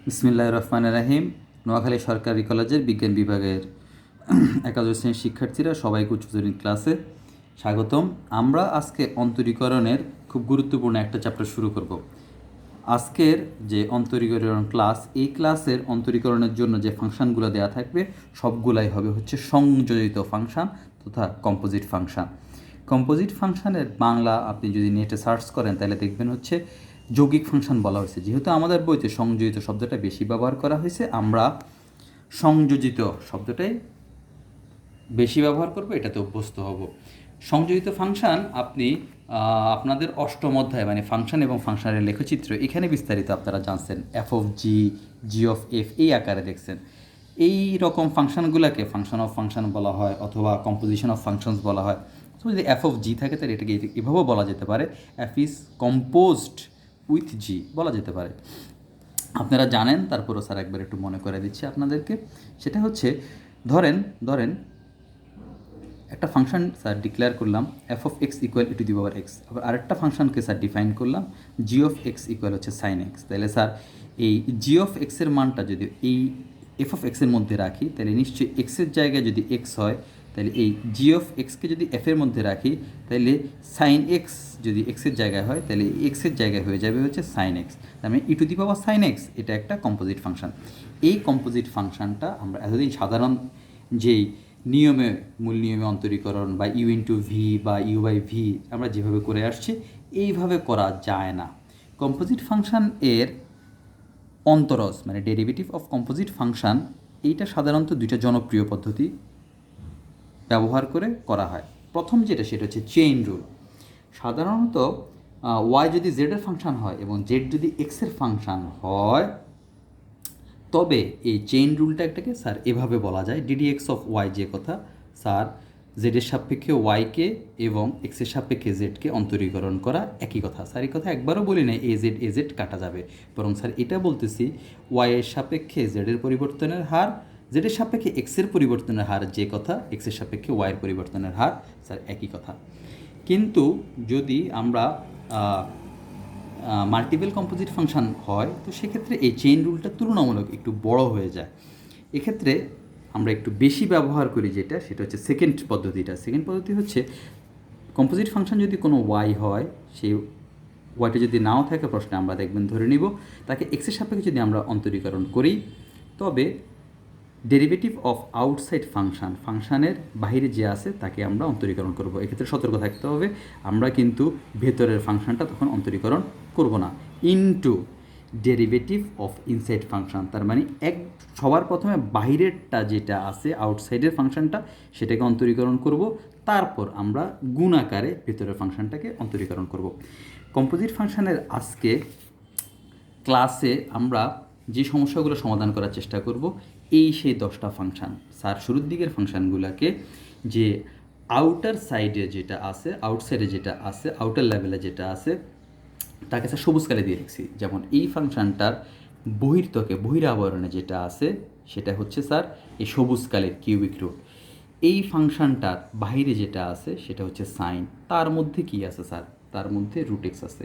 বিসমিল্লাহির রহমানির রহিম। নোয়াখালী সরকারি কলেজের বিজ্ঞান বিভাগের একাদশ শ্রেণীর শিক্ষার্থীরা সবাইকে উচ্চ শ্রেণীর ক্লাসে স্বাগতম। আমরা আজকে অন্তরীকরণের খুব গুরুত্বপূর্ণ একটা চ্যাপ্টার শুরু করব। আজকের যে অন্তরীকরণ ক্লাস, এই ক্লাসের অন্তরীকরণের জন্য যে ফাংশানগুলো দেওয়া থাকবে সবগুলাই হবে হচ্ছে সংযোজিত ফাংশান তথা কম্পোজিট ফাংশান। কম্পোজিট ফাংশানের বাংলা আপনি যদি নেটে সার্চ করেন তাহলে দেখবেন হচ্ছে যৌগিক ফাংশন বলা হয়েছে। যেহেতু আমাদের বইতে সংযোজিত শব্দটা বেশি ব্যবহার করা হয়েছে, আমরা সংযোজিত শব্দটাই বেশি ব্যবহার করব, এটাতে অভ্যস্ত হব। সংযোজিত ফাংশান আপনি আপনাদের অষ্টম অধ্যায় মানে ফাংশন এবং ফাংশনের লেখচিত্র এখানে বিস্তারিত আপনারা জানছেন। F of G, G of F এই আকারে দেখছেন। এই রকম ফাংশনগুলোকে ফাংশন অফ ফাংশন বলা হয় অথবা কম্পোজিশন অফ ফাংশনস বলা হয়। তো যদি এফ অফ জি থাকে তাহলে এটাকে এভাবেও বলা যেতে পারে, F is composed with G বলা যেতে পারে। আপনারা জানেন, তারপরও স্যার একবার একটু মনে করে দিচ্ছি আপনাদেরকে। সেটা হচ্ছে ধরেন ধরেন একটা ফাংশন স্যার ডিক্লেয়ার করলাম F of x equal to the power x, আবার আরেকটা ফাংশনকে স্যার ডিফাইন করলাম জি অফ এক্স ইকুয়াল হচ্ছে সাইন এক্স। তাহলে স্যার এই জি অফ এক্সের মানটা যদি এই এফ অফ এক্সের মধ্যে রাখি তাহলে নিশ্চয়ই এক্সের জায়গায় যদি এক্স হয় তাহলে এই জি অফ এক্সকে যদি এফের মধ্যে রাখি তাহলে সাইন এক্স যদি এক্সের জায়গায় হয় তাহলে এক্সের জায়গায় হয়ে যাবে হচ্ছে সাইন এক্স। তার মানে e to the power sine x এটা একটা কম্পোজিট ফাংশন। এই কম্পোজিট ফাংশনটা আমরা এতদিন সাধারণ যেই নিয়মে মূল নিয়মে অন্তরীকরণ বা ইউ ইন্টু ভি বা ইউ বাই ভি আমরা যেভাবে করে আসছি এইভাবে করা যায় না। কম্পোজিট ফাংশন এর অন্তরজ মানে ডেরিভেটিভ অফ কম্পোজিট ফাংশন, এইটা সাধারণত দুইটা জনপ্রিয় পদ্ধতি ব্যবহার করে করা হয়। প্রথম যেটা সেটা হচ্ছে চেইন রুল। সাধারণত ওয়াই যদি জেডের ফাংশন হয় এবং জেড যদি এক্সের ফাংশন হয় তবে এই চেইন রুলটা একটাকে স্যার এভাবে বলা যায় ডিডি এক্স অফ ওয়াই, যে কথা স্যার জেডের সাপেক্ষে ওয়াইকে এবং এক্সের সাপেক্ষে জেডকে অন্তরীকরণ করা একই কথা। স্যার এই কথা একবারও বলি না এ জেড কাটা যাবে, বরং স্যার এটা বলতেছি ওয়াইয়ের সাপেক্ষে জেডের পরিবর্তনের হার, জেডের সাপেক্ষে এক্সের পরিবর্তনের হার যে কথা, এক্সের সাপেক্ষে ওয়াইয়ের পরিবর্তনের হার স্যার একই কথা। কিন্তু যদি আমরা মাল্টিপল কম্পোজিট ফাংশন হয় তো সেক্ষেত্রে এই চেইন রুলটা তুলনামূলক একটু বড় হয়ে যায়। এক্ষেত্রে আমরা একটু বেশি ব্যবহার করি যেটা সেটা হচ্ছে সেকেন্ড পদ্ধতিটা। সেকেন্ড পদ্ধতি হচ্ছে কম্পোজিট ফাংশন যদি কোনো ওয়াই হয়, সেই ওয়াইটা যদি নাও থাকে প্রশ্নে আমরা দেখবেন ধরে নিব তাকে এক্সের সাপেক্ষে যদি আমরা অন্তরীকরণ করি তবে ডেরিভেটিভ অফ আউটসাইড ফাংশন, ফাংশনের বাইরে যে আছে তাকে আমরা অন্তরীকরণ করব। এক্ষেত্রে সতর্ক থাকতে হবে, আমরা কিন্তু ভেতরের ফাংশনটা তখন অন্তরীকরণ করব না। Into derivative of inside function, তার মানে সবার প্রথমে বাইরেরটা যেটা আছে আউটসাইডের ফাংশনটা সেটাকে অন্তরীকরণ করব, তারপর আমরা গুণ আকারে ভেতরের ফাংশনটাকে অন্তরীকরণ করব। কম্পোজিট ফাংশনের আজকে ক্লাসে আমরা যে সমস্যাগুলো সমাধান করার চেষ্টা করব সেই 10টা ফাংশান। স্যার শুরুর দিকের ফাংশানগুলোকে যে আউটার সাইডে যেটা আছে, আউটসাইডে যেটা আছে, আউটার লেভেলে যেটা আছে তাকে স্যার সবুজ কালি দিয়ে লিখছি। যেমন এই ফাংশানটার বহির্ত্বকে বহিরাবরণে যেটা আছে সেটা হচ্ছে স্যার এই সবুজ কালির কিউবিক রুট। এই ফাংশানটার বাইরে যেটা আছে সেটা হচ্ছে সাইন, তার মধ্যে কি আছে স্যার, তার মধ্যে রুট এক্স আছে।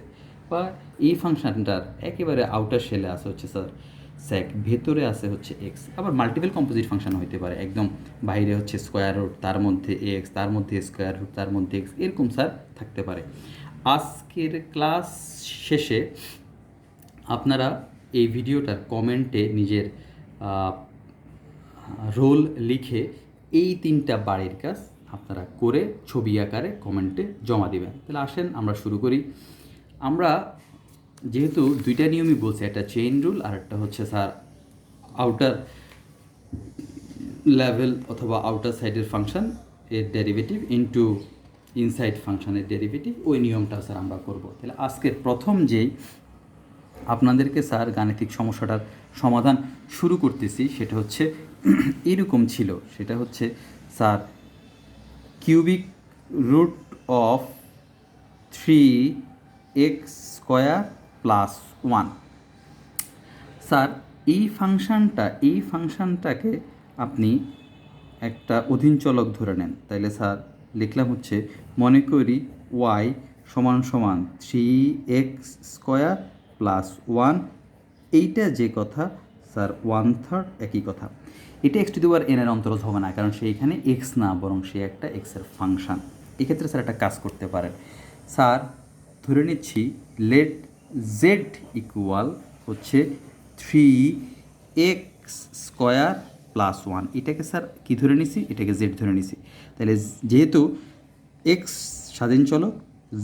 বা এই ফাংশানটার একেবারে আউটার শেলে আছে হচ্ছে স্যার স্যাক, ভেতরে আছে হচ্ছে এক্স। আবার মাল্টিপল কম্পোজিট ফাংশন হইতে পারে, একদম বাইরে হচ্ছে স্কোয়ার রুট, তার মধ্যে এক্স, তার মধ্যে স্কোয়ার রুট, তার মধ্যে এক্স, এরকম স্যার থাকতে পারে। আজকের ক্লাস শেষে আপনারা এই ভিডিওটার কমেন্টে নিজের রোল লিখে এই 3টা বাড়ির কাজ আপনারা করে ছবি আকারে কমেন্টে জমা দিবেন। তাহলে আসেন আমরা শুরু করি। আমরা যেহেতু 2টা নিয়মই বলছি, একটা চেইন রুল আর একটা হচ্ছে স্যার আউটার লেভেল অথবা আউটার সাইডের ফাংশন এর ডেরিভেটিভ ইনটু ইনসাইড ফাংশনের ডেরিভেটিভ, ওই নিয়মটা স্যার আমরা করব। তাহলে আজকের প্রথম যেই আপনাদেরকে স্যার গাণিতিক সমস্যাটার সমাধান শুরু করতেছি সেটা হচ্ছে এরকম ছিল। সেটা হচ্ছে sir cubic root of 3x² + 1। Sir এই ফাংশানটাকে আপনি একটা অধীন চলক ধরে নেন। তাইলে স্যার লিখলাম হচ্ছে মনে করি y সমান সমান 3x² + 1, এইটা যে কথা স্যার 1/3 একই কথা। এটা x to the power n এর অন্তরজ হবে না, কারণ সেইখানে এক্স না, বরং সে একটা এক্সের ফাংশন। এক্ষেত্রে স্যার একটা কাজ করতে পারেন। স্যার ধরে নিচ্ছি লেট জেড ইকুয়াল হচ্ছে 3x² + 1। এটাকে স্যার কী ধরে নিছি? এটাকে জেড ধরে নিছি। তাহলে যেহেতু এক্স স্বাধীন চলক,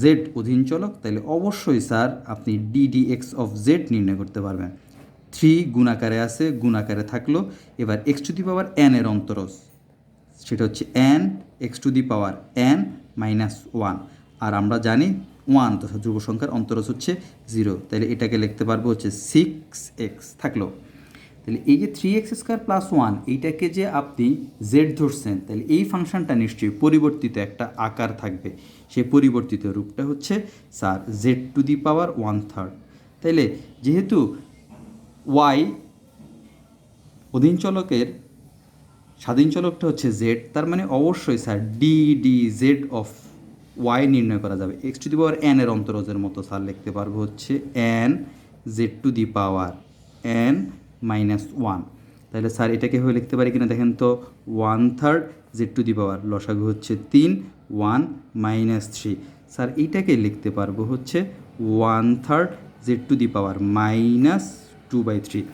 জেড অধীন চলক, তাহলে অবশ্যই স্যার আপনি ডিডিএক্স অফ জেড নির্ণয় করতে পারবেন। 3 গুণাকারে আছে, গুণাকারে থাকলো। এবার x to the power n এর অন্তরজ, সেটা হচ্ছে N x to the power N -1। আর আমরা জানি 1 তথা ধ্রুব সংখ্যার অন্তরজ হচ্ছে 0, তাহলে এটাকে লিখতে পারবো হচ্ছে 6x থাকলো। তাহলে এই যে 3x² + 1 এইটাকে যে আপনি জেড ধরছেন, তাহলে এই ফাংশনটা নিশ্চয়ই পরিবর্তিত একটা আকার থাকবে। সেই পরিবর্তিত রূপটা হচ্ছে স্যার জেড টু দি পাওয়ার 1/3। তাইলে যেহেতু ওয়াই অধীন চলকের স্বাধীন চলকটা হচ্ছে জেড, তার মানে অবশ্যই স্যার জেড অফ ওয়াই নির্ণয় করা যাবে x to the power n এর অন্তরজের মতো। স্যার লিখতে পারবো হচ্ছে N Z to the power N -1। তাহলে স্যার এটাকে হয়ে লিখতে পারি কিনা দেখেন তো, 1/3 জেড টু দি পাওয়ার লসাগু হচ্ছে 3, 1 -3। স্যার এইটাকে লিখতে পারবো হচ্ছে 1/3 জেড টু দি পাওয়ার -2/3।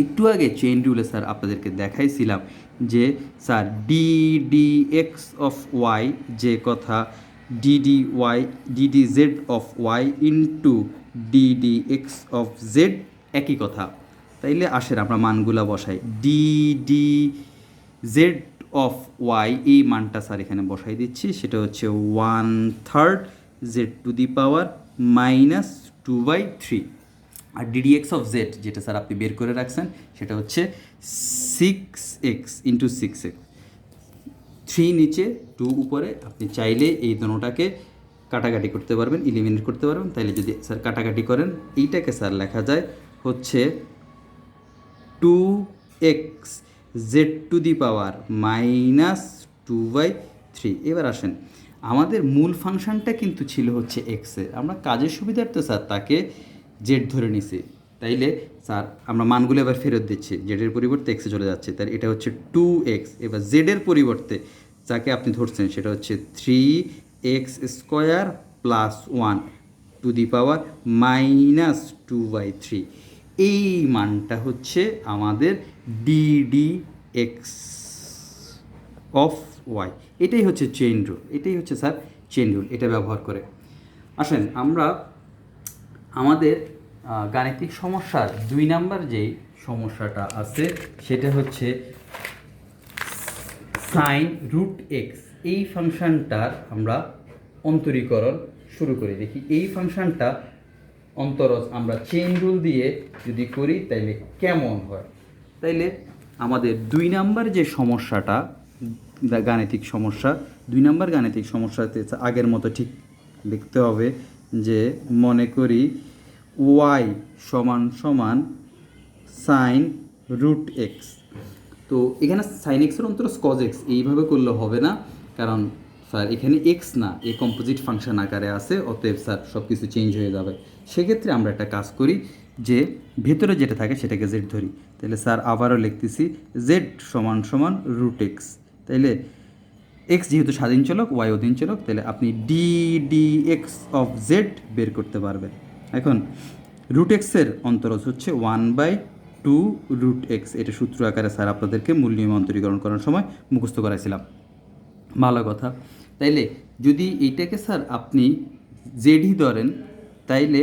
একটু আগে চেইন রুলে স্যার আপনাদেরকে দেখাইছিলাম যে স্যার ডিডিএক্স অফ ওয়াই যে কথা, d d z of y into d d x of z একই কথা। তাইলে আসেন আমরা মানগুলা বসাই। ডিডিজেড অফ ওয়াই এই মানটা স্যার এখানে বসাই দিচ্ছি, সেটা হচ্ছে 1/3 জেড টু দি পাওয়ার -2/3। আর ডিডিএক্স অফ জেড যেটা স্যার আপনি বের করে রাখছেন, সেটা হচ্ছে 6x × 6x, 3 নিচে 2 উপরে। আপনি চাইলে এই দোনোটাকে কাটাকাটি করতে পারবেন, ইলিমিনেট করতে পারবেন। তাইলে যদি স্যার কাটাকাটি করেন, এইটাকে স্যার লেখা যায় হচ্ছে 2x Z to the power -2/3। এবার আসেন, আমাদের মূল ফাংশনটা কিন্তু ছিল হচ্ছে এক্সের, আমরা কাজের সুবিধার্থে স্যার তাকে জেড ধরে নিছি। তাইলে স্যার আমরা মানগুলো এবার ফেরত দিচ্ছি, জেডের পরিবর্তে এক্সে চলে যাচ্ছে। তার এটা হচ্ছে 2x। এবার জেডের পরিবর্তে যাকে আপনি ধরছেন সেটা হচ্ছে 3x² + 1 টু দি পাওয়ার -2/3। এই মানটা হচ্ছে আমাদের ডিডিএক্স অফ ওয়াই। এটাই হচ্ছে চেইন রুল, এটাই হচ্ছে স্যার চেইন রুল। এটা ব্যবহার করে আসেন আমরা আমাদের গাণিতিক সমস্যার 2 নাম্বার যেই সমস্যাটা আছে, সেটা হচ্ছে sin√x। এই ফাংশনটার আমরা অন্তরীকরণ শুরু করি। দেখি এই ফাংশনটা অন্তরজ আমরা চেইন রুল দিয়ে যদি করি তাইলে কেমন হয়। তাইলে আমাদের 2 নাম্বার যে সমস্যাটা গাণিতিক সমস্যা, 2 নাম্বার গাণিতিক সমস্যাতে আগের মতো ঠিক লিখতে হবে যে মনে করি y = sin√x। তো এখানে sin x এর অন্তরজ cos x, এইভাবে করলে হবে না, কারণ স্যার এখানে x না, এ কম্পোজিট ফাংশন আকারে আছে, অতএব স্যার সব কিছু চেঞ্জ হয়ে যাবে। সেক্ষেত্রে আমরা একটা কাজ করি যে ভেতরে যেটা থাকে সেটাকে জেড ধরি। তাহলে স্যার আবারও লিখতেছি z √x। তাইলে এক্স যেহেতু স্বাধীন চলক, ওয়াই অধীন চলক, তাহলে আপনি ডিডিএক্স অফ জেড বের করতে পারবেন। এখন √x-এর অন্তরজ হচ্ছে 1/2 √x। এটা সূত্র আকারে স্যার আপনাদেরকে মূল নিয়ম অন্তরীকরণ করার সময় মুখস্থ করাইছিলাম। ভালো কথা। তাইলে যদি এইটাকে স্যার আপনি জেডই ধরেন, তাইলে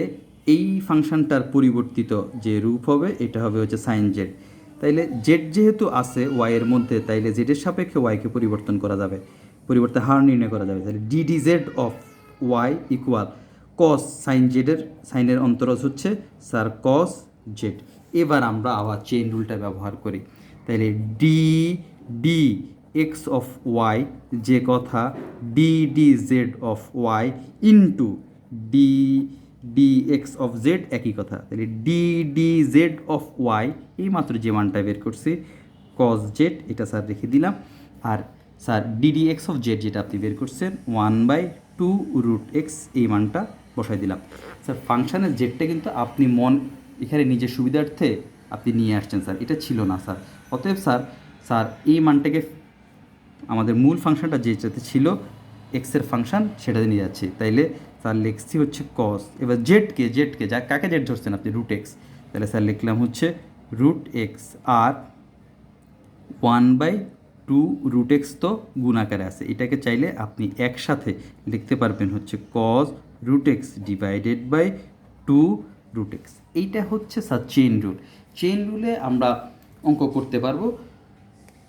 এই ফাংশনটার পরিবর্তিত যে রূপ হবে এটা হবে হচ্ছে সাইন জেড। তাইলে জেড যেহেতু আছে ওয়াইয়ের মধ্যে, তাইলে জেডের সাপেক্ষে ওয়াইকে পরিবর্তন করা যাবে, পরিবর্তে হার নির্ণয় করা যাবে। তাহলে d d z of y equal cos sine জেডের, সাইনের অন্তরজ হচ্ছে স্যার কস জেড। এবার আমরা আবার চেইন রুলটা ব্যবহার করি। তাইলে ডিএক্স অফ ওয়াই যে কথা, d d z of y into d x of z একই কথা। তাহলে ডিডিজেড অফ ওয়াই এই মাত্র যে মানটা বের করছি কস জেড, এটা স্যার রেখে দিলাম। আর স্যার ডিডিএক্স অফ জেড যেটা আপনি বের করছেন 1/2 √x, এই মানটা বসাই দিলাম। স্যার ফাংশানের জেডটা কিন্তু আপনি এখানে নিজের সুবিধার্থে আপনি নিয়ে আসছেন স্যার, এটা ছিল না স্যার। অতএব স্যার এই মানটাকে আমাদের মূল ফাংশনটা যেটাতে ছিল এক্সের ফাংশন সেটাতে নিয়ে যাচ্ছে, তাইলে স্যার লিখছি হচ্ছে কস। এবার জেডকে যা কাকে জেড ধরছেন আপনি, রুট এক্স, তাহলে স্যার লিখলাম হচ্ছে রুট এক্স। আর 1/2 রুট এক্স তো গুণাকারে আছে, এটাকে চাইলে আপনি একসাথে লিখতে পারবেন হচ্ছে cos root x divided by 2 root x. এইটা হচ্ছে স্যার চেইন রুলে আমরা অঙ্ক করতে পারবো,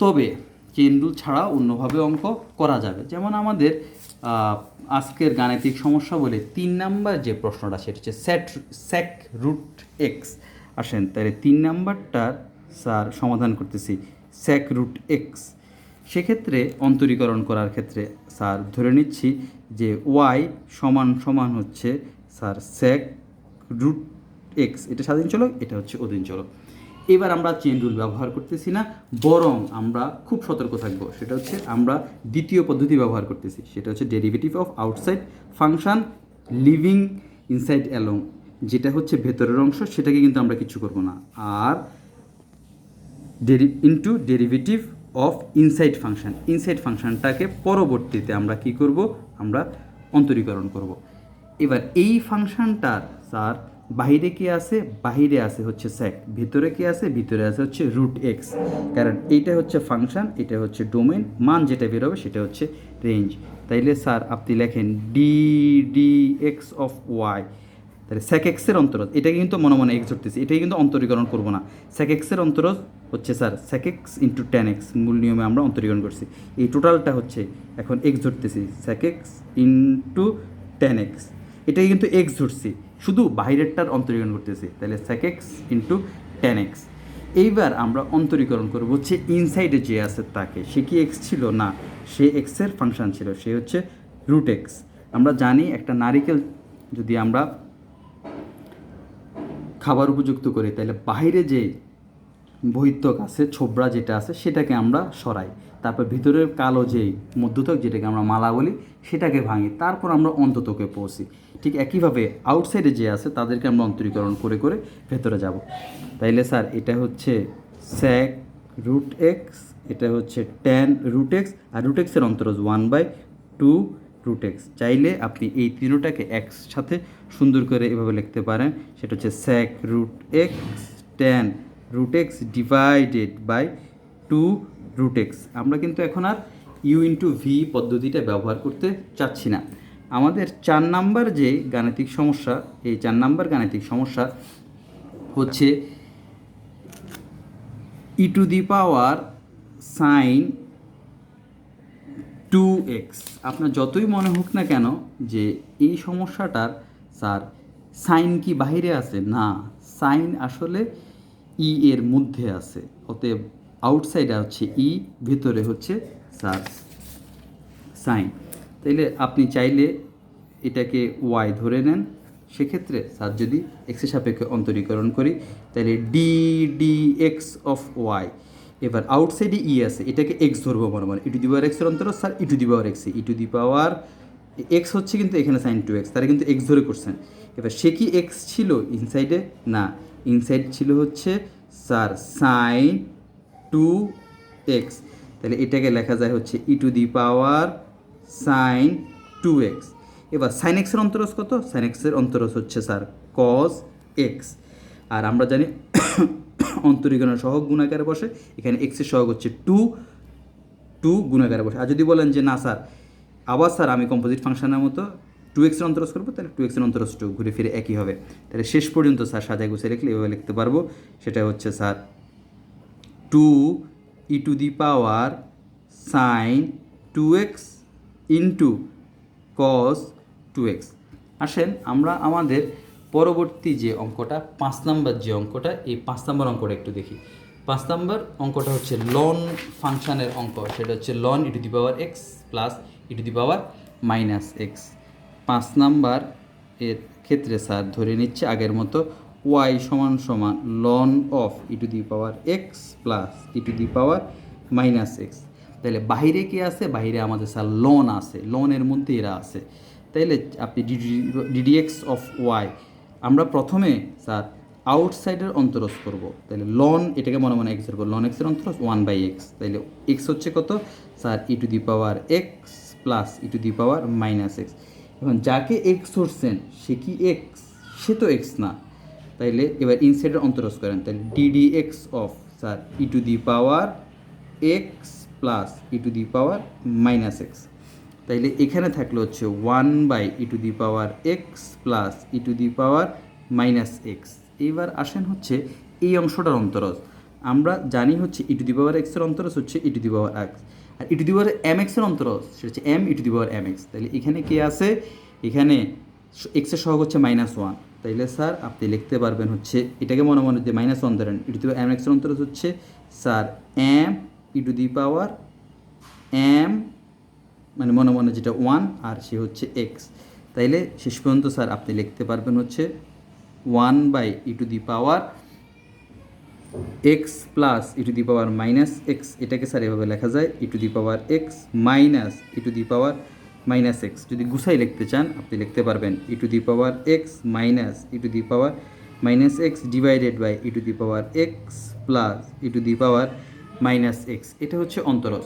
তবে চেইন রুল ছাড়াও অন্যভাবে অঙ্ক করা যাবে। যেমন আমাদের আজকের গাণিতিক সমস্যা বলে 3 নাম্বার যে প্রশ্নটা সেটা হচ্ছে সেক রুট এক্স। আসেন তাহলে 3 নাম্বারটার স্যার সমাধান করতেছি সেক রুট এক্স। সেক্ষেত্রে অন্তরীকরণ করার ক্ষেত্রে স্যার ধরে নিচ্ছি যে ওয়াই সমান হচ্ছে স্যার সেক রুট এক্স, এটা স্বাধীন চলক, এটা হচ্ছে অধীন চলক। এবার আমরা চেইন রুল ব্যবহার করতেছি না, বরং আমরা খুব সতর্ক থাকবো, সেটা হচ্ছে আমরা দ্বিতীয় পদ্ধতি ব্যবহার করতেছি, সেটা হচ্ছে derivative of outside function living inside along, যেটা হচ্ছে ভেতরের অংশ, সেটাকে কিন্তু আমরা কিছু করব না। আর ইনটু ডেরিভেটিভ অফ ইনসাইড ফাংশনটাকে পরবর্তীতে আমরা কি করব, আমরা অন্তরীকরণ করব। এবার এই ফাংশনটার স্যার বাইরে কি আছে, বাইরে আছে হচ্ছে সেক, ভিতরে কি আছে, ভিতরে আছে হচ্ছে রুট এক্স। কারণ এইটা হচ্ছে ফাংশন, এটা হচ্ছে ডোমেন, মান যেটা বেরোবে সেটা হচ্ছে রেঞ্জ। তাইলে স্যার আপনি লেখেন ডি এক্স অফ ওয়াই, তাহলে সেক এক্সের অন্তরজ, এটাকে কিন্তু মনে মনে এক্স ধরতেছি, এটাকে কিন্তু অন্তরীকরণ করবো না। সেক এক্সের অন্তরজ হচ্ছে sir sec x into tan x, মূল নিয়মে আমরা অন্তরীকরণ করছি। এই টোটালটা হচ্ছে এখন এক্স ধরতেছি, sec x into tan x, এটাকে কিন্তু এক্স ধরছি, শুধু বাইরেরটার অন্তরীকরণ করতেছি, তাহলে sec x into tan x. এইবার আমরা অন্তরীকরণ করবো হচ্ছে ইনসাইডে যে আছে তাকে, সে কি এক্স ছিল না, সে এক্সের ফাংশন ছিল, সে হচ্ছে রুট এক্স। আমরা জানি একটা নারিকেল যদি আমরা খাবার উপযুক্ত করি, তাহলে বাইরে যে বহিত্বক আছে, ছোবরা যেটা আছে সেটাকে আমরা সরাই, তারপর ভিতরের কালো যেই মধ্যতক যেটাকে আমরা মালা বলি সেটাকে ভাঙি, তারপর আমরা অন্ততকে পৌঁছি। ঠিক একইভাবে আউটসাইডে যে আছে তাদেরকে আমরা অন্তরীকরণ করে করে ভেতরে যাব। তাইলে স্যার এটা হচ্ছে সেক রুট এক্স, এটা হচ্ছে টেন রুট এক্স, আর রুট এক্সের অন্তরজ 1/2 রুট এক্স। চাইলে আপনি এই তিনটাকে একসাথে সুন্দর করে এভাবে লিখতে পারেন, সেটা হচ্ছে sec root x tan root x divided by 2 root x. আমরা কিন্তু এখন আর ইউ ইন্টু ভি পদ্ধতিটা ব্যবহার করতে চাচ্ছি না। আমাদের 4 নাম্বার যে গাণিতিক সমস্যা, এই 4 নাম্বার গাণিতিক সমস্যা হচ্ছে e to the power sign 2x। আপনার যতই মনে হোক না কেন যে এই সমস্যাটার স্যার সাইন কি বাইরে আছে, না, সাইন আসলে ই এর মধ্যে আছে, অতএব আউটসাইডে হচ্ছে ই, ভিতরে হচ্ছে স্যার সাইন। তাইলে আপনি চাইলে এটাকে ওয়াই ধরে নেন, সেক্ষেত্রে স্যার যদি এক্সের সাপেক্ষে অন্তরীকরণ করি তাহলে ডি এক্স অফ ওয়াই। এবার আউটসাইডে ই আছে, এটাকে এক্স ধরবো মনে মনে, ই টু দি পাওয়ার এক্সের অন্তর sir E to the power x, E to the power x হচ্ছে কিন্তু এখানে সাইন 2x, তারা কিন্তু এক্স ধরে করছেন। এবার সে কি এক্স ছিল ইনসাইডে, না, ইনসাইড ছিল হচ্ছে স্যার সাইন 2x। তাহলে এটাকে লেখা যায় হচ্ছে e to the power sign 2x। এবার সাইন এক্সের অন্তরজ কত, সাইন এক্সের অন্তরজ হচ্ছে স্যার কস এক্স। আর আমরা জানি অন্তরীকরণের সহগ গুণাকারে বসে, এখানে এক্সের সহগ হচ্ছে 2 গুণাকারে বসে। আর যদি বলেন যে না স্যার আবার স্যার আমি কম্পোজিট ফাংশনের মতো 2x-এর অন্তরজ করবো, তাহলে 2x-এর অন্তরজ 2 ঘুরে ফিরে একই হবে। তাহলে শেষ পর্যন্ত স্যার সাজায় গুছিয়ে লিখলে এভাবে লিখতে পারবো, সেটা হচ্ছে sir 2 E to the power sign 2x into cos 2x। আসেন আমরা আমাদের পরবর্তী যে অঙ্কটা 5 নাম্বার যে অঙ্কটা, এই 5 নাম্বার অঙ্কটা একটু দেখি। 5 নাম্বার অঙ্কটা হচ্ছে লন ফাংশনের অঙ্ক, সেটা হচ্ছে ln e to the power x plus e to the power minus x. 5 number এর ক্ষেত্রে স্যার ধরে নিচ্ছে আগের মতো ওয়াই সমান সমান ln of e to the power x plus e to the power minus x. তাহলে বাইরে কি আছে, বাইরে আমাদের স্যার লন আছে, লনের মধ্যে এরা আছে। তাইলে আপনি ডিডিএক্স অফ ওয়াই, আমরা প্রথমে স্যার আউটসাইডের অন্তরজ করব, তাহলে লন এটাকে মনে মনে এক্সের করবো, লন এক্সের অন্তরজ 1/x, তাহলে এক্স হচ্ছে কত স্যার e⁻x প্লাস e⁻−x। এখন যাকে এক্স ধরছেন সে কি এক্স? সে তো এক্স না, তাইলে এবার ইনসাইডের অন্তরজ করেন, তাহলে ddx of sir e⁻x plus e⁻−x, তাইলে এখানে থাকলে হচ্ছে 1/e⁻x প্লাস e⁻−x। এইবার আসেন হচ্ছে এই অংশটার অন্তরজ, আমরা জানি হচ্ছে e⁻x এর অন্তরজ হচ্ছে e⁻x, আর e⁻mx এর অন্তরজ সেটা হচ্ছে m e⁻mx। তাহলে এখানে কি আছে? এখানে এক্স এর সহগ হচ্ছে -1, তাইলে স্যার আপনি লিখতে পারবেন হচ্ছে এটাকে মনে মনে যে -1 ধরেন, e⁻mx এর অন্তরজ হচ্ছে স্যার m e⁻m মানে মনে মনে যেটা 1 আর সে হচ্ছে এক্স, তাইলে শেষ পর্যন্ত স্যার আপনি লিখতে পারবেন হচ্ছে 1/e⁻x প্লাস e⁻−x, এটাকে স্যার এভাবে লেখা যায় e⁻x মাইনাস e⁻−x। যদি গুছাই লিখতে চান আপনি লিখতে পারবেন e⁻x minus e⁻−x divided by e⁻x plus e⁻−x। এটা হচ্ছে অন্তরজ।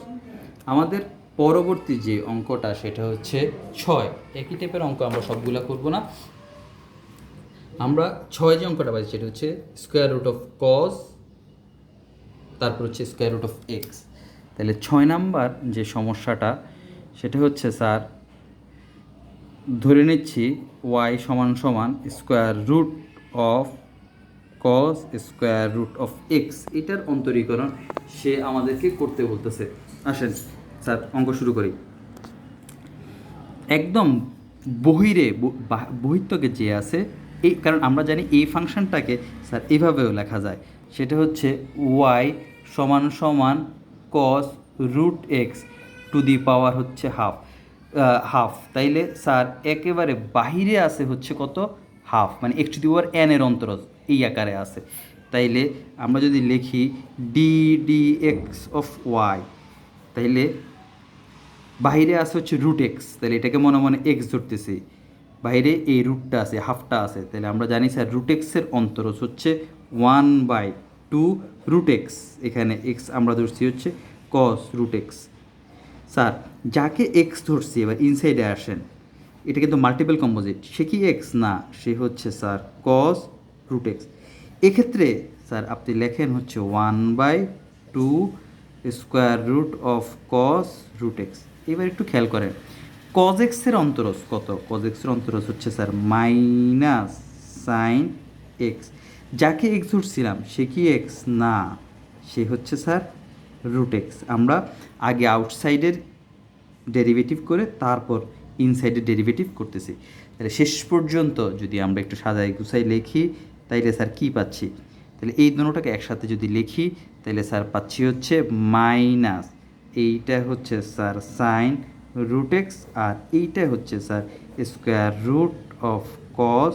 আমাদের পরবর্তী যে অঙ্কটা সেটা হচ্ছে 6। একই টাইপের অঙ্ক আমরা সবগুলো করব না, আমরা 6 যে অঙ্কটা পাইছি সেটা হচ্ছে স্কোয়ার রুট অফ কজ, তারপর হচ্ছে স্কোয়ার রুট অফ এক্স। তাহলে 6 নাম্বার যে সমস্যাটা সেটা হচ্ছে স্যার ধরে নিচ্ছি ওয়াই সমান সমান square root of cos square root of x, এটার অন্তরীকরণ সে আমাদেরকে করতে বলতেছে। আসেন স্যার অঙ্ক শুরু করি। একদম বহির্তকে যে আছে এই, কারণ আমরা জানি এই ফাংশনটাকে স্যার এইভাবেও লেখা যায়, সেটা হচ্ছে ওয়াই সমান সমান cos root x to the power হচ্ছে হাফ। তাইলে স্যার একেবারে বাহিরে আছে হচ্ছে কত? হাফ, মানে x to the power n এর অন্তরজ এই আকারে আছে। তাইলে আমরা যদি লিখি dx অফ ওয়াই, তাইলে বাইরে আছে হচ্ছে রুট এক্স, তাহলে এটাকে মনে মনে এক্স ধরতেছি, বাইরে এই রুটটা আছে, হাফটা আছে, তাহলে আমরা জানি স্যার রুট এক্সের অন্তরজ হচ্ছে 1/2 রুট এক্স, এখানে এক্স আমরা ধরছি হচ্ছে কস রুট এক্স। স্যার যাকে এক্স ধরছি এবার ইনসাইডে আসেন, এটা কিন্তু মাল্টিপল কম্পোজিট, সে কি এক্স না, সে হচ্ছে স্যার কস রুট এক্স। এক্ষেত্রে স্যার আপনি লেখেন হচ্ছে 1/2 square root of cos root x. এবার একটু খেয়াল করেন কজ এক্সের অন্তরজ কত? কজ এক্সের অন্তরজ হচ্ছে স্যার মাইনাস সাইন এক্স। যাকে এক্স ধরছিলাম সে কি এক্স না, সে হচ্ছে স্যার রুট এক্স। আমরা আগে আউটসাইডের ডেরিভেটিভ করে তারপর ইনসাইডের ডেরিভেটিভ করতেছি। তাহলে শেষ পর্যন্ত যদি আমরা একটু সাজাই গুছাই লিখি তাইলে স্যার কী পাচ্ছি? তাহলে এই দুটোটাকে একসাথে যদি লিখি তাহলে স্যার পাচ্ছি হচ্ছে মাইনাস, এইটা হচ্ছে স্যার সাইন রুট এক্স, আর এইটা হচ্ছে sir square root of cos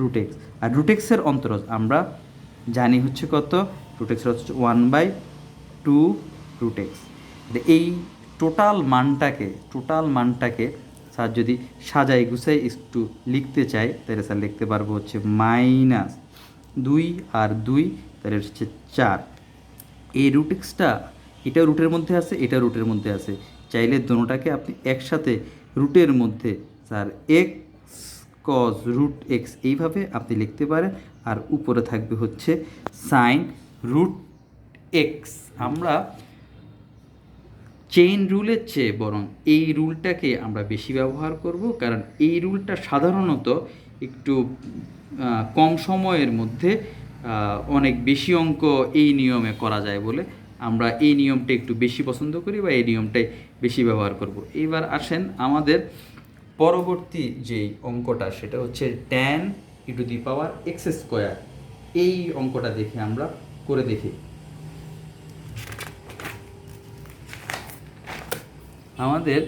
root x. আর রুট এক্সের অন্তরজ আমরা জানি হচ্ছে কত? রুট এক্সের হচ্ছে 1/2 রুট এক্স। এই টোটাল মানটাকে স্যার যদি সাজাই গুছাই একটু লিখতে চাই তাহলে স্যার লিখতে পারবো হচ্ছে -2 আর 2, তাহলে হচ্ছে 4। এই রুট এক্সটা এটা রুটের মধ্যে আছে, এটা রুটের মধ্যে আছে, চাইলে দুটোটাকে আপনি একসাথে রুটের মধ্যে sir x cos root x এইভাবে আপনি লিখতে পারেন, আর উপরে থাকবে হচ্ছে সাইন রুট এক্স। আমরা চেইন রুলের চেয়ে বরং এই রুলটাকে আমরা বেশি ব্যবহার করব, কারণ এই রুলটা সাধারণত একটু কম সময়ের মধ্যে অনেক বেশি অঙ্ক এই নিয়মে করা যায় বলে আমরা এই নিয়মটা একটু বেশি পছন্দ করি বা এই নিয়মটাই বেশি ব্যবহার করব। এইবার আসেন আমাদের পরবর্তী যেই অঙ্কটা সেটা হচ্ছে tan e⁻x²। এই অঙ্কটা দেখে আমরা করে দেখি। আমাদের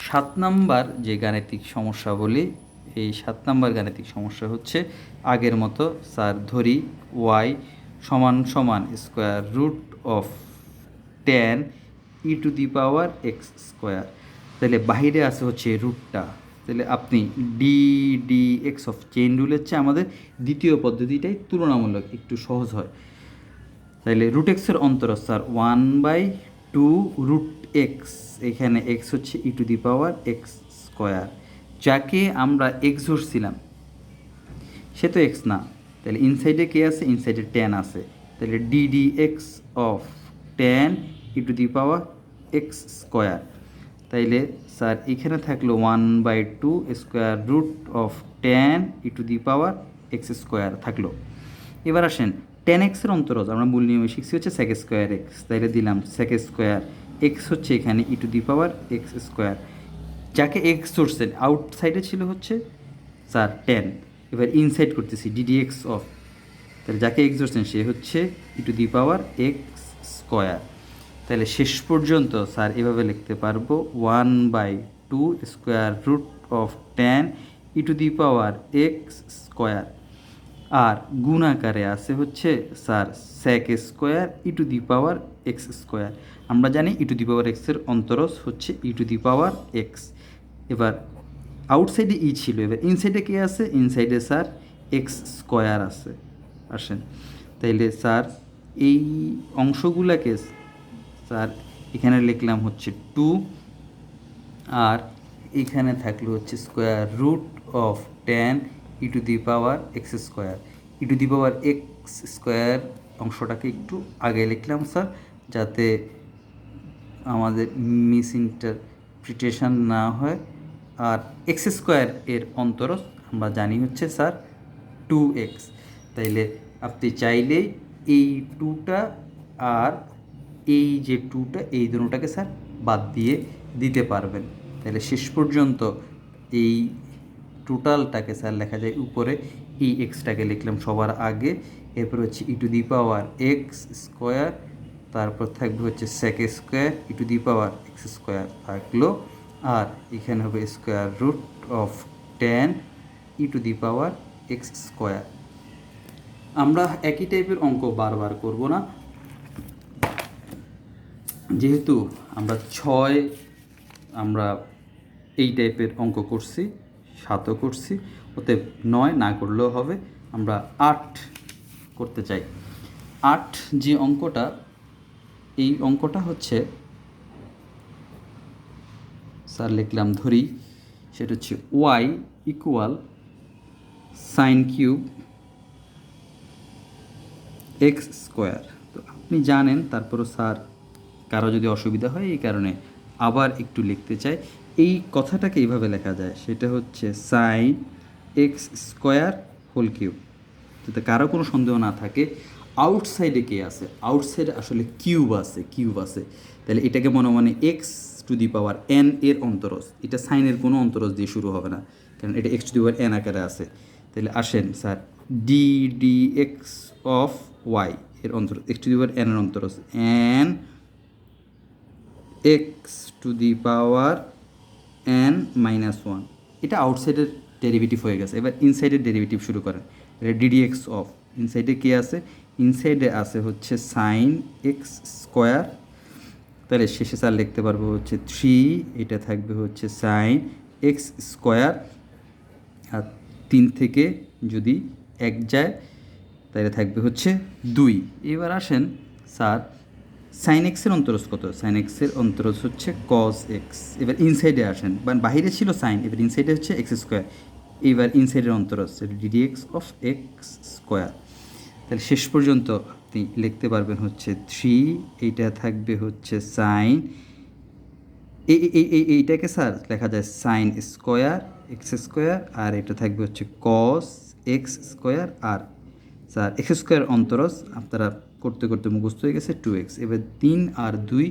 7 নাম্বার যে গাণিতিক সমস্যা বলি, এই 7 নাম্বার গাণিতিক সমস্যা হচ্ছে আগের মতো স্যার ধরি ওয়াই সমান সমান square root of tan e⁻x²। তাহলে বাহিরে আছে হচ্ছে রুটটা, তাহলে আপনি d d x of chain রুলের চেয়ে আমাদের দ্বিতীয় পদ্ধতিটাই তুলনামূলক একটু সহজ হয়। তাহলে রুট এক্সের অন্তরজ স্যার 1/2 রুট এক্স, এখানে এক্স হচ্ছে e to the power x square, যাকে আমরা এক্স ধরছিলাম সে তো এক্স না, তাহলে ইনসাইডে কে আছে, ইনসাইডে টেন আছে, তাহলে d x of tan e to the power x square. তাইলে স্যার এখানে থাকলো 1/2 square root of tan e to the power x square থাকলো। এবার আসেন টেন এক্সের অন্তরজ আমরা মূল নিয়মে শিখছি হচ্ছে সেক স্কোয়ার এক্স, তাইলে দিলাম সেক স্কোয়ার এক্স হচ্ছে এখানে e to the power x square, যাকে এক্স ধরছেন আউটসাইডে ছিল হচ্ছে স্যার টেন, এবার ইনসাইড করতেছি ডিডি এক্স অফ, তাহলে যাকে এক্স ধরছেন সে হচ্ছে e to the power x square. তাহলে শেষ পর্যন্ত স্যার এভাবে লিখতে পারবো 1/2 square root of tan e to the power x square, আর গুণ আকারে আছে হচ্ছে sir sec square e to the power x square. আমরা জানি ই টু দি পাওয়ার এক্সের অন্তরজ হচ্ছে e to the power x. এবার আউটসাইডে ই ছিল, এবার ইনসাইডে কে আছে, ইনসাইডে স্যার এক্স স্কোয়ার আছে। আসেন তাইলে স্যার এই অংশগুলোকে স্যার এখানে লিখলাম হচ্ছে 2, আর এখানে থাকলো হচ্ছে square root of tan e to the power x square. E to the power x square অংশটাকে একটু আগে লিখলাম স্যার, যাতে আমাদের মিস ইন্টারপ্রিটেশন না হয়। আর এক্স স্কোয়ার এর অন্তরজ আমরা জানি হচ্ছে স্যার 2x, তাইলে আপনি চাইলেই এই 2টা আর এই যে 2টা এই দুটোটাকে স্যার বাদ দিয়ে দিতে পারবেন। তাহলে শেষ পর্যন্ত এই টোটালটাকে স্যার লেখা যায় উপরে এই এক্সটাকে লিখলাম সবার আগে, এরপর হচ্ছে e to the power x square, তারপর থাকবে হচ্ছে sec square e to the power x square থাকলো, আর এখানে হবে square root of tan e to the power x square. আমরা একই টাইপের অঙ্ক বারবার করব না, যেহেতু আমরা এই টাইপের অঙ্ক করছি, 7ও করছি, ওতে 9 না করলেও হবে। আমরা 8 করতে চাই। 8 যে অঙ্কটা, এই অঙ্কটা হচ্ছে স্যার লিখলাম ধরি, সেটা হচ্ছে y equal sine cube x square. তো আপনি জানেন, তারপরও স্যার কারো যদি অসুবিধা হয় এই কারণে আবার একটু লিখতে চাই। এই কথাটাকে এইভাবে লেখা যায়, সেটা হচ্ছে sine x square whole cube. যাতে কারো কোনো সন্দেহ না থাকে আউটসাইডে কে আছে, আউটসাইডে আসলে কিউব আছে। তাহলে এটাকে মনে মনে x to the power n এর অন্তরজ, এটা সাইনের কোনো অন্তরজ দিয়ে শুরু হবে না, কারণ এটা x to the power n আকারে আছে। তাহলে আসেন sir d x of y এর অন্তরজ, x to the power n এর অন্তরজ n x to the power n minus 1, এটা আউটসাইডের ডেরিভেটিভ হয়ে গেছে। এবার ইনসাইডের ডেরিভেটিভ শুরু করেন, এটা ডিডি এক্স অফ, ইনসাইডে কী আছে, ইনসাইডে আছে হচ্ছে সাইন এক্স স্কোয়ার, তাহলে শেষে স্যার লিখতে পারবো হচ্ছে 3, এটা থাকবে হচ্ছে সাইন এক্স স্কোয়ার, আর 3 থেকে যদি 1 যায় তাহলে থাকবে হচ্ছে 2। এবার আসেন স্যার সাইন এক্সের অন্তরজ কত, সাইন এক্সের অন্তরজ হচ্ছে কজ এক্স। এবার ইনসাইডে আসেন, বাহিরে ছিল সাইন, এবার ইনসাইডে হচ্ছে এক্স স্কোয়ার, এবার ইনসাইডের অন্তরজ d d x of x square. তাহলে শেষ পর্যন্ত আপনি লিখতে পারবেন হচ্ছে 3, এইটা থাকবে হচ্ছে সাইন এইটাকে স্যার লেখা যায় সাইন স্কোয়ার এক্স স্কোয়ার, আর এটা থাকবে হচ্ছে কস এক্স স্কোয়ার, আর স্যার এক্স স্কোয়ার অন্তরজ আপনারা করতে করতে মুখস্থ হয়ে গেছে 2x। এবার 3 আর 2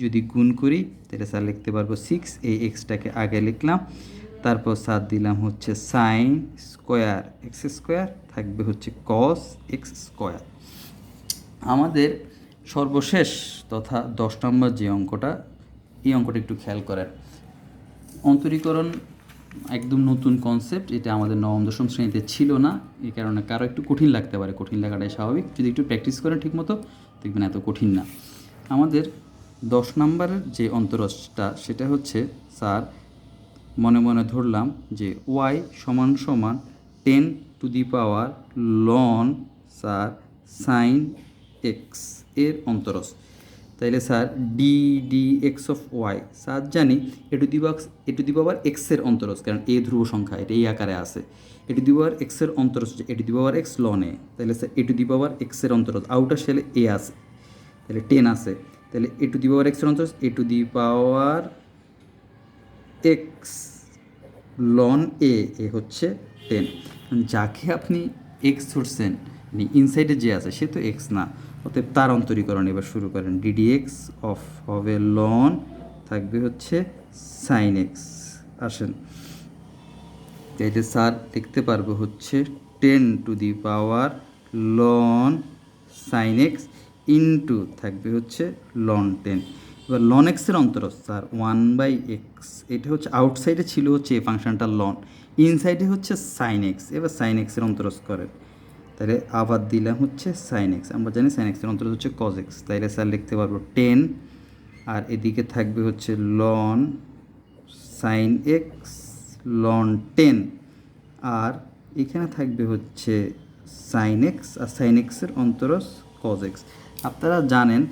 যদি গুণ করি তাহলে স্যার লিখতে পারবো 6, এই এক্সটাকে আগে লিখলাম, তারপর স্যার দিলাম হচ্ছে সাইন স্কোয়ার এক্স স্কোয়ার, থাকবে হচ্ছে কস এক্স স্কোয়ার। আমাদের সর্বশেষ তথা 10 নম্বর যে অঙ্কটা, এই অঙ্কটা একটু খেয়াল করেন। অন্তরীকরণ একদম নতুন কনসেপ্ট, এটা আমাদের নবম দশম শ্রেণীতে ছিল না, এই কারণে কারো একটু কঠিন লাগতে পারে, কঠিন লাগাটাই স্বাভাবিক, যদি একটু প্র্যাকটিস করেন ঠিকমতো দেখবেন এত কঠিন না। আমাদের 10 নম্বরের যে অন্তরজটা সেটা হচ্ছে স্যার মনে মনে ধরলাম যে ওয়াই সমান সমান 10 ln স্যার সাইন এক্স এর অন্তরজ। তাইলে sir d x of y sir জানি এ টু দি পাওয়ার এক্সের অন্তরজ, কারণ এ ধ্রুব সংখ্যা, এটা এই আকারে আছে। এ টু দি পাওয়ার এক্সের অন্তরজ হচ্ছে a to the power x ln a. তাহলে sir A to the power এক্সের অন্তরজ আউটার শেলে এ আছে, তাহলে 10 আছে। তাহলে এ টু দি পাওয়ার এক্সের অন্তরজ a to the power x ln a হচ্ছে 10। যাকে আপনি এক্স ধরছেন মানে ইনসাইডে যে আছে সে তো এক্স না, অতএব তার অন্তরীকরণ এবার শুরু করেন। ডিডি এক্স অফ হবে লন থাকবে হচ্ছে সাইন এক্স। আসেন তাইলে স্যার দেখতে পারবো হচ্ছে 10 ln সাইন এক্স ইন্টু থাকবে হচ্ছে লন 10। এবার লন এক্সের অন্তরজ স্যার 1/x, এটা হচ্ছে আউটসাইডে ছিল হচ্ছে এই ফাংশনটা লন, ইনসাইডে হচ্ছে সাইন এক্স। এবার সাইন এক্সের অন্তরজ করেন, তাহলে আবার দিলাম হচ্ছে সাইন এক্স। আমরা জানি সাইন এক্সের অন্তরজ হচ্ছে কজ এক্স, তাইলে স্যার লিখতে পারবো 10 আর এদিকে থাকবে হচ্ছে লন সাইন এক্স লন 10 আর এখানে থাকবে হচ্ছে সাইন এক্স আর সাইন এক্সের অন্তরজ কজ এক্স। আপনারা জানেন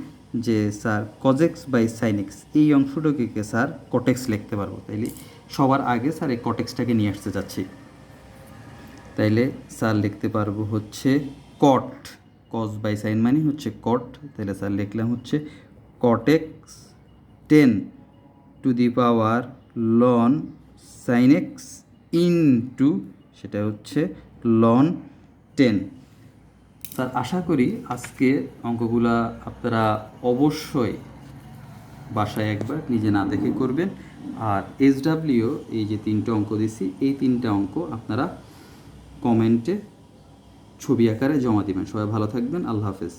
যে sir cos x by sine x এই অংশটাকে স্যার কটেক্স লিখতে পারবো। তাইলে সবার আগে স্যার এই কটেক্সটাকে নিয়ে আসতে যাচ্ছি। তাইলে স্যার লিখতে পারবো হচ্ছে কট, কজ বাই সাইন মানে হচ্ছে কট। তাহলে স্যার লিখলাম হচ্ছে কটেক্স 10 ln সাইন এক্স ইন্টু সেটা হচ্ছে লন 10। স্যার আশা করি আজকে অঙ্কগুলা আপনারা অবশ্যই বাসায় একবার নিজে না দেখে করবেন। আর SW এই যে 3টে অঙ্ক দিছি এই 3টে অঙ্ক আপনারা কমেন্টে ছবি আকারে জমা দিবেন। সবাই ভালো থাকবেন, আল্লাহ হাফেজ।